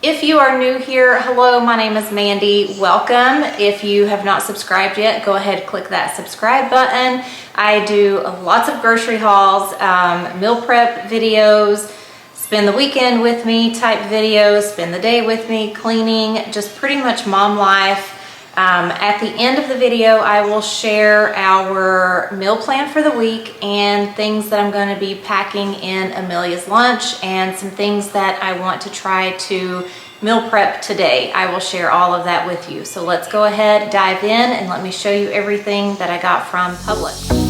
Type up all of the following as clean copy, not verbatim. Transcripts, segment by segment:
If you are new here, hello, my name is Mandy. Welcome. If you have not subscribed yet, go ahead and click that subscribe button. I do lots of grocery hauls, meal prep videos, spend the weekend with me type videos, spend the day with me, cleaning, just pretty much mom life. At the end of the video, I will share our meal plan for the week and things that I'm going to be packing in Amelia's lunch and some things that I want to try to meal prep today. I will share all of that with you. So let's go ahead, dive in, and let me show you everything that I got from Publix.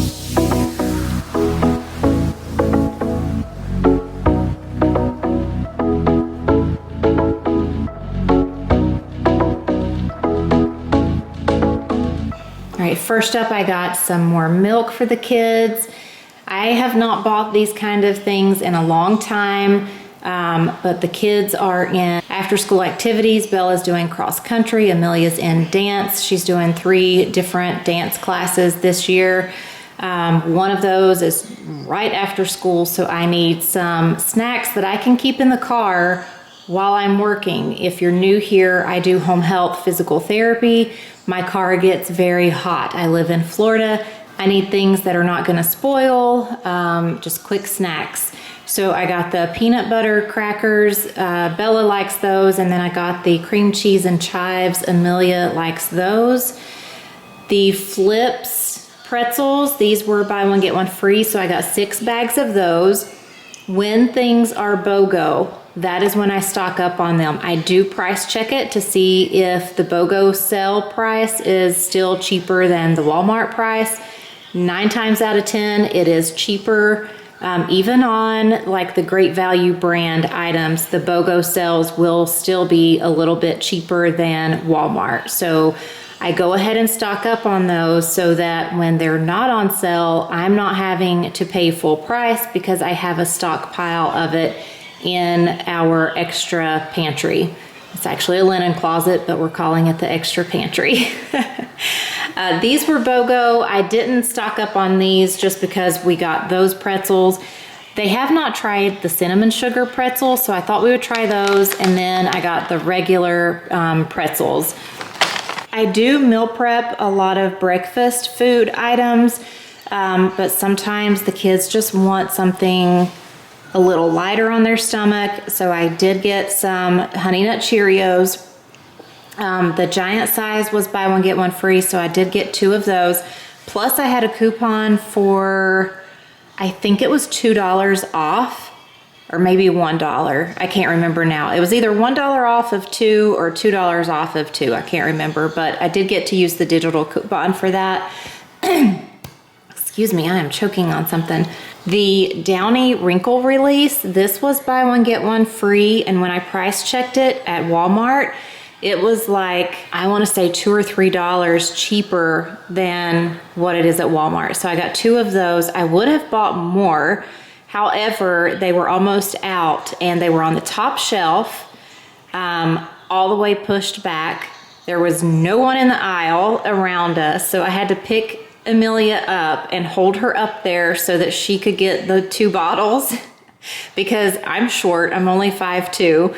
First up, I got some more milk for the kids. I have not bought these kind of things in a long time, but the kids are in after school activities. Bella's doing cross country, Amelia's in dance. She's doing 3 different dance classes this year. One of those is right after school, so I need some snacks that I can keep in the car while I'm working. If you're new here, I do home health physical therapy. My car gets very hot. I live in Florida. I need things that are not gonna spoil, just quick snacks. So I got the peanut butter crackers. Bella likes those. And then I got the cream cheese and chives. Amelia likes those. The Flips pretzels, these were buy one, get one free. So I got 6 bags of those. When things are BOGO, that is when I stock up on them. I do price check it to see if the BOGO sale price is still cheaper than the Walmart price. 9 times out of 10, it is cheaper. Even on like the Great Value brand items, the BOGO sales will still be a little bit cheaper than Walmart. So I go ahead and stock up on those so that when they're not on sale, I'm not having to pay full price because I have a stockpile of it in our extra pantry. It's actually a linen closet, but we're calling it the extra pantry. These were BOGO. I didn't stock up on these just because we got those pretzels. They have not tried the cinnamon sugar pretzels, so I thought we would try those. And then I got the regular pretzels. I do meal prep a lot of breakfast food items, but sometimes the kids just want something a little lighter on their stomach. So I did get some Honey Nut Cheerios. The giant size was buy one, get one free. So I did get 2 of those. Plus I had a coupon for, I think it was $2 off or maybe $1. I can't remember now. It was either $1 off of 2 or $2 off of 2. I can't remember, but I did get to use the digital coupon for that. Excuse me, I am choking on something. The Downy Wrinkle Release, this was buy one, get one free. And when I price checked it at Walmart, it was like, I wanna say $2 or $3 cheaper than what it is at Walmart. So I got 2 of those. I would have bought more. However, they were almost out and they were on the top shelf, all the way pushed back. There was no one in the aisle around us. So I had to pick Amelia up and hold her up there so that she could get the 2 bottles because I'm short. I'm only 5'2".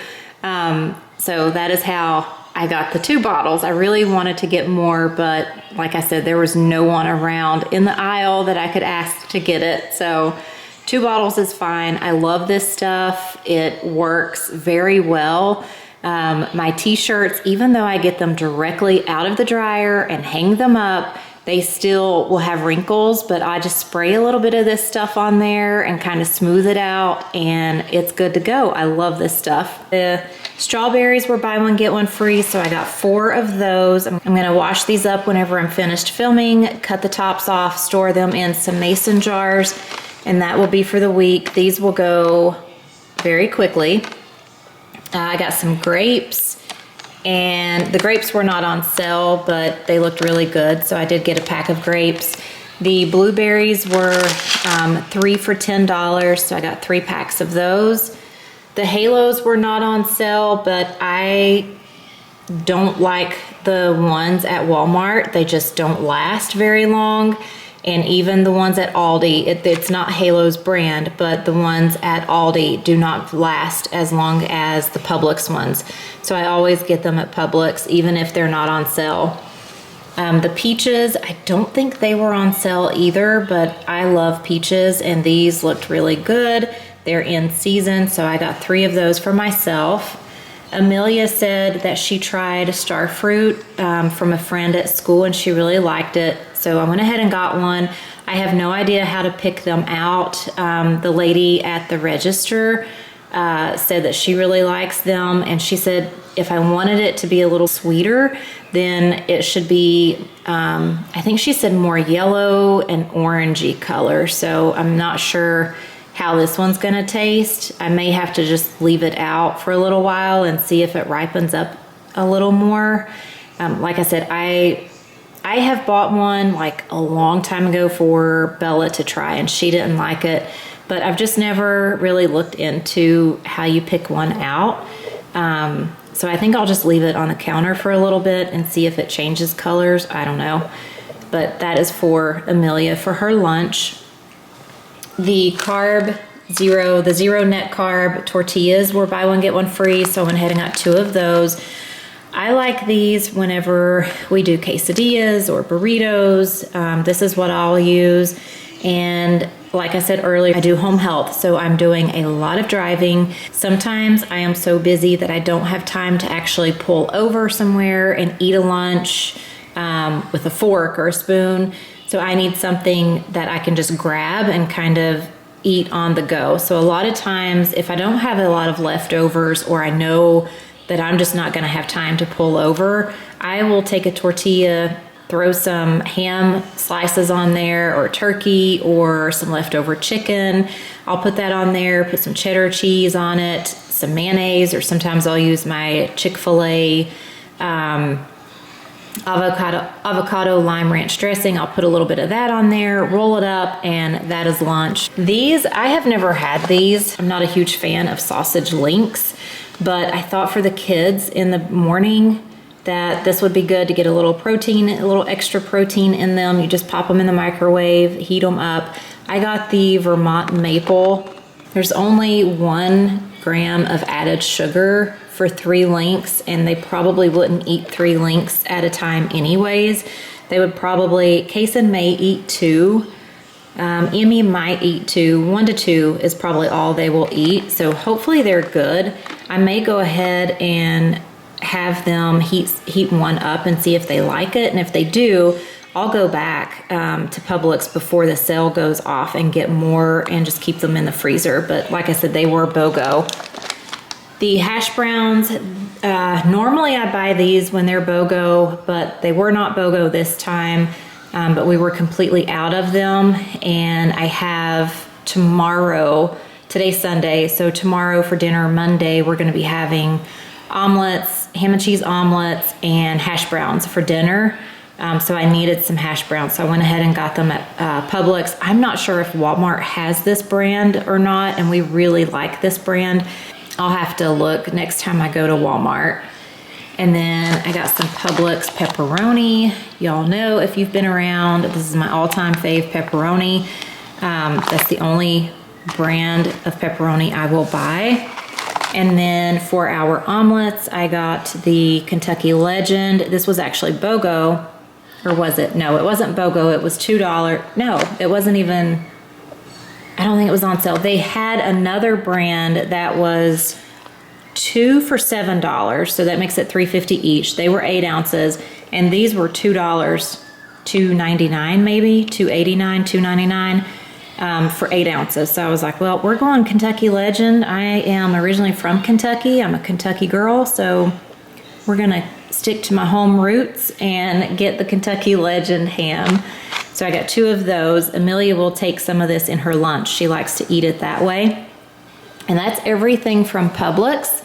So that is how I got the 2 bottles. I really wanted to get more, but like I said, there was no one around in the aisle that I could ask to get it. So 2 bottles is fine. I love this stuff. It works very well. My t-shirts, even though I get them directly out of the dryer and hang them up, they still will have wrinkles, but I just spray a little bit of this stuff on there and kind of smooth it out and it's good to go. I love this stuff. The strawberries were buy one, get one free, so I got 4 of those. I'm gonna wash these up whenever I'm finished filming, cut the tops off, store them in some mason jars, and that will be for the week. These will go very quickly. I got some grapes. And the grapes were not on sale, but they looked really good. So I did get a pack of grapes. The blueberries were 3 for $10. So I got 3 packs of those. The halos were not on sale, but I don't like the ones at Walmart. They just don't last very long. And even the ones at Aldi, it's not Halo's brand, but the ones at Aldi do not last as long as the Publix ones. So I always get them at Publix, even if they're not on sale. The peaches, I don't think they were on sale either, but I love peaches, and these looked really good. They're in season, so I got 3 of those for myself. Amelia said that she tried star fruit from a friend at school, and she really liked it. So I went ahead and got one. I have no idea how to pick them out. The lady at the register said that she really likes them, and she said if I wanted it to be a little sweeter, then it should be, I think she said more yellow and orangey color. So I'm not sure how this one's gonna taste. I may have to just leave it out for a little while and see if it ripens up a little more. Like I said, I have bought one like a long time ago for Bella to try, and she didn't like it, but I've just never really looked into how you pick one out. So I think I'll just leave it on the counter for a little bit and see if it changes colors. I don't know, but that is for Amelia for her lunch. The the zero net carb tortillas were buy one, get one free. So I went ahead and got 2 of those. I like these whenever we do quesadillas or burritos. This is what I'll use. And like I said earlier, I do home health, so I'm doing a lot of driving. Sometimes I am so busy that I don't have time to actually pull over somewhere and eat a lunch with a fork or a spoon. So I need something that I can just grab and kind of eat on the go. So a lot of times, if I don't have a lot of leftovers, or I know that I'm just not gonna have time to pull over, I will take a tortilla, throw some ham slices on there, or turkey, or some leftover chicken. I'll put that on there, put some cheddar cheese on it, some mayonnaise, or sometimes I'll use my Chick-fil-A avocado lime ranch dressing. I'll put a little bit of that on there, roll it up, and that is lunch. These, I have never had these. I'm not a huge fan of sausage links, but I thought for the kids in the morning that this would be good to get a little protein, a little extra protein in them. You just pop them in the microwave, heat them up. I got the Vermont maple. There's only 1 gram of added sugar for 3 links, and they probably wouldn't eat 3 links at a time anyways. They would probably, Kason may eat 2. Emmy might eat 2. 1 to 2 is probably all they will eat. So hopefully they're good. I may go ahead and have them heat one up and see if they like it. And if they do, I'll go back to Publix before the sale goes off and get more and just keep them in the freezer. But like I said, they were BOGO. The hash browns, normally I buy these when they're BOGO, but they were not BOGO this time. But we were completely out of them, and I have tomorrow, today's Sunday, so tomorrow for dinner, Monday, we're gonna be having omelets, ham and cheese omelets, and hash browns for dinner. So I needed some hash browns, so I went ahead and got them at Publix. I'm not sure if Walmart has this brand or not, and we really like this brand. I'll have to look next time I go to Walmart. And then I got some Publix pepperoni. Y'all know if you've been around, this is my all-time fave pepperoni. That's the only brand of pepperoni I will buy. And then for our omelets, I got the Kentucky Legend. This was actually BOGO, or was it? No, it wasn't BOGO, it was $2. No, it wasn't even, I don't think it was on sale. They had another brand that was 2 for $7, so that makes it $3.50 each. They were 8 ounces, and these were $2, $2.99 maybe, $2.89, $2.99 for 8 ounces. So I was like, well, we're going Kentucky Legend. I am originally from Kentucky. I'm a Kentucky girl, so we're gonna stick to my home roots and get the Kentucky Legend ham. So I got 2 of those. Amelia will take some of this in her lunch. She likes to eat it that way. And that's everything from Publix.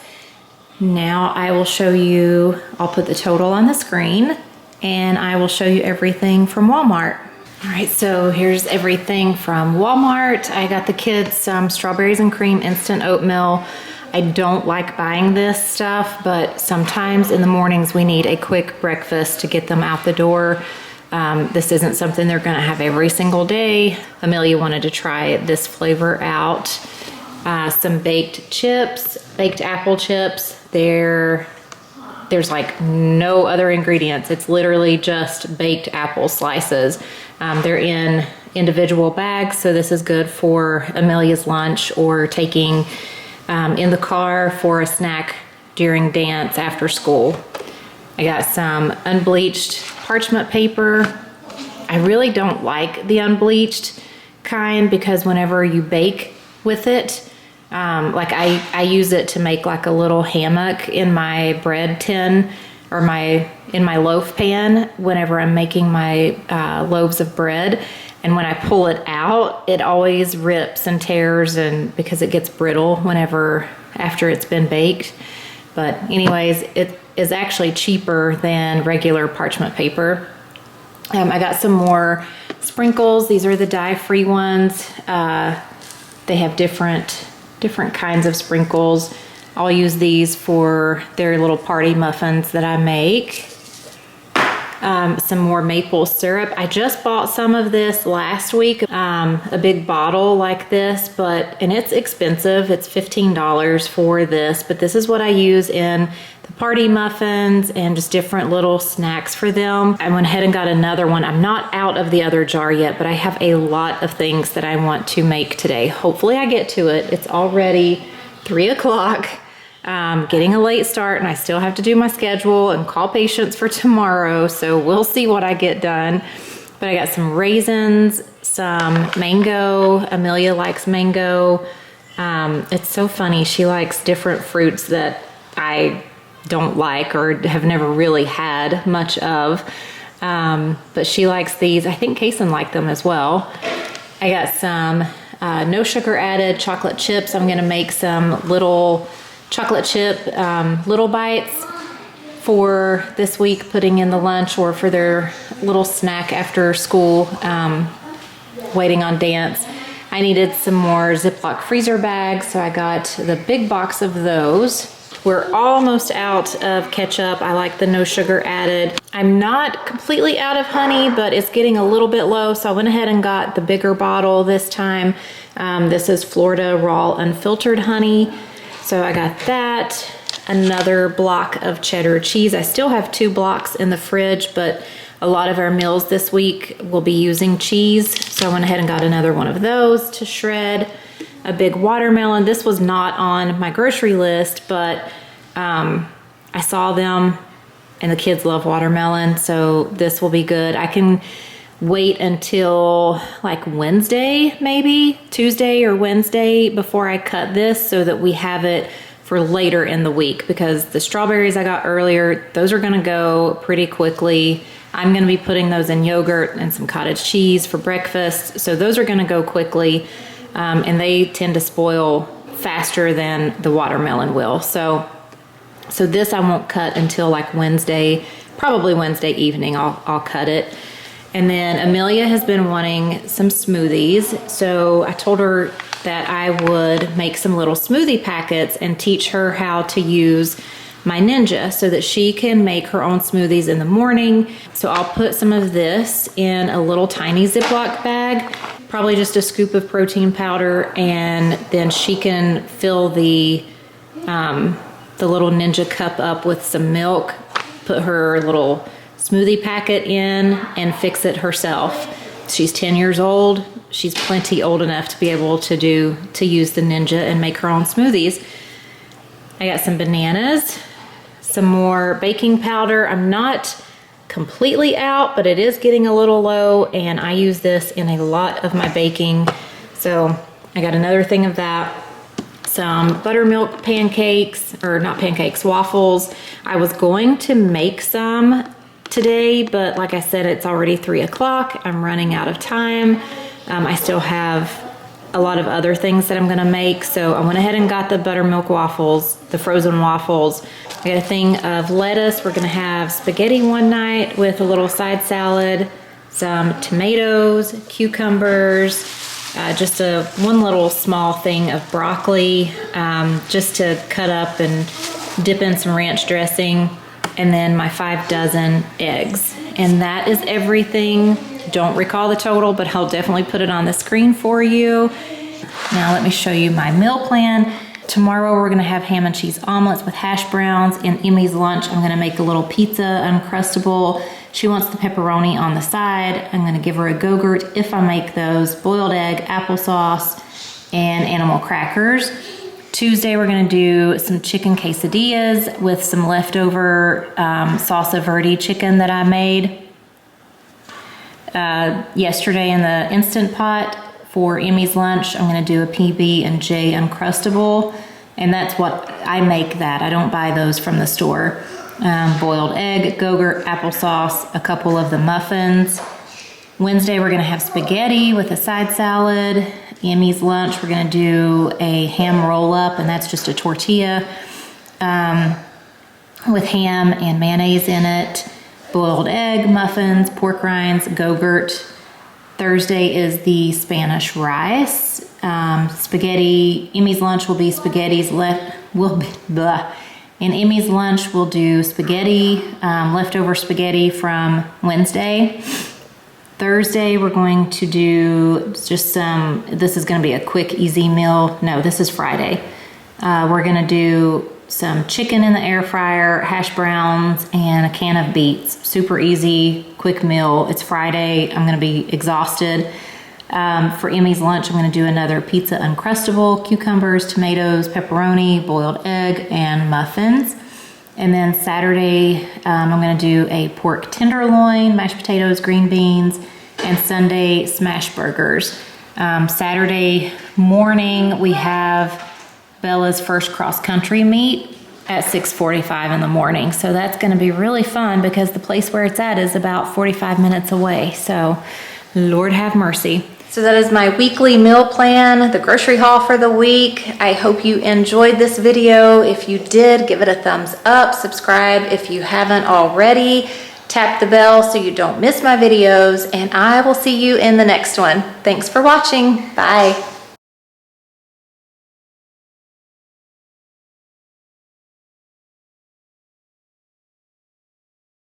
Now I will show you, I'll put the total on the screen, and I will show you everything from Walmart. All right, so here's everything from Walmart. I got the kids some strawberries and cream instant oatmeal. I don't like buying this stuff, but sometimes in the mornings we need a quick breakfast to get them out the door. This isn't something they're gonna have every single day. Amelia wanted to try this flavor out. Some baked chips, baked apple chips. There's like no other ingredients. It's literally just baked apple slices. They're in individual bags, so this is good for Amelia's lunch or taking in the car for a snack during dance after school. I got some unbleached parchment paper. I really don't like the unbleached kind because whenever you bake with it, like I use it to make like a little hammock in my bread tin or in my loaf pan whenever I'm making my loaves of bread. And when I pull it out, it always rips and tears, and because it gets brittle after it's been baked. But anyways, it is actually cheaper than regular parchment paper. I got some more sprinkles. These are the dye-free ones. They have different kinds of sprinkles. I'll use these for their little party muffins that I make. Some more maple syrup. I just bought some of this last week, a big bottle like this, and it's expensive. It's $15 for this, but this is what I use in the party muffins and just different little snacks for them. I went ahead and got another one. I'm not out of the other jar yet, but I have a lot of things that I want to make today. Hopefully I get to it. It's already 3 o'clock. Getting a late start, and I still have to do my schedule and call patients for tomorrow, so we'll see what I get done. But I got some raisins, some mango. Amelia likes mango. It's so funny, she likes different fruits that I don't like or have never really had much of, but she likes these. I think Kason liked them as well. I got some no sugar added chocolate chips. I'm gonna make some little chocolate chip little bites for this week, putting in the lunch or for their little snack after school, waiting on dance. I needed some more Ziploc freezer bags, so I got the big box of those. We're almost out of ketchup. I like the no sugar added. I'm not completely out of honey, but it's getting a little bit low, so I went ahead and got the bigger bottle this time. This is Florida Raw Unfiltered Honey. So I got that, another block of cheddar cheese. I still have 2 blocks in the fridge, but a lot of our meals this week will be using cheese. So I went ahead and got another one of those to shred. A big watermelon. This was not on my grocery list, but I saw them and the kids love watermelon, so this will be good. I can wait until like Wednesday, maybe Tuesday or Wednesday before I cut this so that we have it for later in the week, because the strawberries I got earlier, those are gonna go pretty quickly. I'm gonna be putting those in yogurt and some cottage cheese for breakfast, so those are gonna go quickly, and they tend to spoil faster than the watermelon will. So this I won't cut until like Wednesday, probably Wednesday evening I'll cut it. And then Amelia has been wanting some smoothies, so I told her that I would make some little smoothie packets and teach her how to use my Ninja so that she can make her own smoothies in the morning. So I'll put some of this in a little tiny Ziploc bag, probably just a scoop of protein powder, and then she can fill the little Ninja cup up with some milk, put her little smoothie packet in and fix it herself. She's 10 years old. She's plenty old enough to be able to use the Ninja and make her own smoothies. I got some bananas, some more baking powder. I'm not completely out, but it is getting a little low, and I use this in a lot of my baking. So I got another thing of that. Some buttermilk pancakes, or not pancakes, waffles. I was going to make some today, but like I said, it's already 3 o'clock. I'm running out of time. I still have a lot of other things that I'm gonna make, so I went ahead and got the buttermilk waffles, the frozen waffles. I got a thing of lettuce. We're gonna have spaghetti one night with a little side salad, some tomatoes, cucumbers, just one little small thing of broccoli, just to cut up and dip in some ranch dressing. and then my 5 dozen eggs. And that is everything. Don't recall the total, but I'll definitely put it on the screen for you. Now let me show you my meal plan. Tomorrow we're gonna have ham and cheese omelets with hash browns. In Emmy's lunch, I'm gonna make a little pizza Uncrustable. She wants the pepperoni on the side. I'm gonna give her a Go-Gurt if I make those, boiled egg, applesauce, and animal crackers. Tuesday, we're gonna do some chicken quesadillas with some leftover salsa verde chicken that I made yesterday in the Instant Pot. For Emmy's lunch, I'm gonna do a PB&J Uncrustable, and that's what I make that. I don't buy those from the store. Boiled egg, Go-Gurt, applesauce, a couple of the muffins. Wednesday, we're gonna have spaghetti with a side salad. Emmy's lunch, we're gonna do a ham roll-up, and that's just a tortilla with ham and mayonnaise in it. Boiled egg, muffins, pork rinds, Go-Gurt. Thursday is the Spanish rice. Spaghetti, Emmy's lunch will be spaghetti's In Emmy's lunch, we'll do spaghetti, leftover spaghetti from Wednesday. Thursday, we're going to do just this is gonna be a quick, easy meal. No, this is Friday. We're gonna do some chicken in the air fryer, hash browns, and a can of beets. Super easy, quick meal. It's Friday, I'm gonna be exhausted. For Emmy's lunch, I'm gonna do another pizza Uncrustable, cucumbers, tomatoes, pepperoni, boiled egg, and muffins. And then Saturday, I'm gonna do a pork tenderloin, mashed potatoes, green beans, and Sunday smash burgers. Saturday morning, we have Bella's first cross-country meet at 6:45 in the morning. So that's gonna be really fun because the place where it's at is about 45 minutes away. So Lord have mercy. So that is my weekly meal plan, the grocery haul for the week. I hope you enjoyed this video. If you did, give it a thumbs up, subscribe if you haven't already, tap the bell so you don't miss my videos, and I will see you in the next one. Thanks for watching, bye.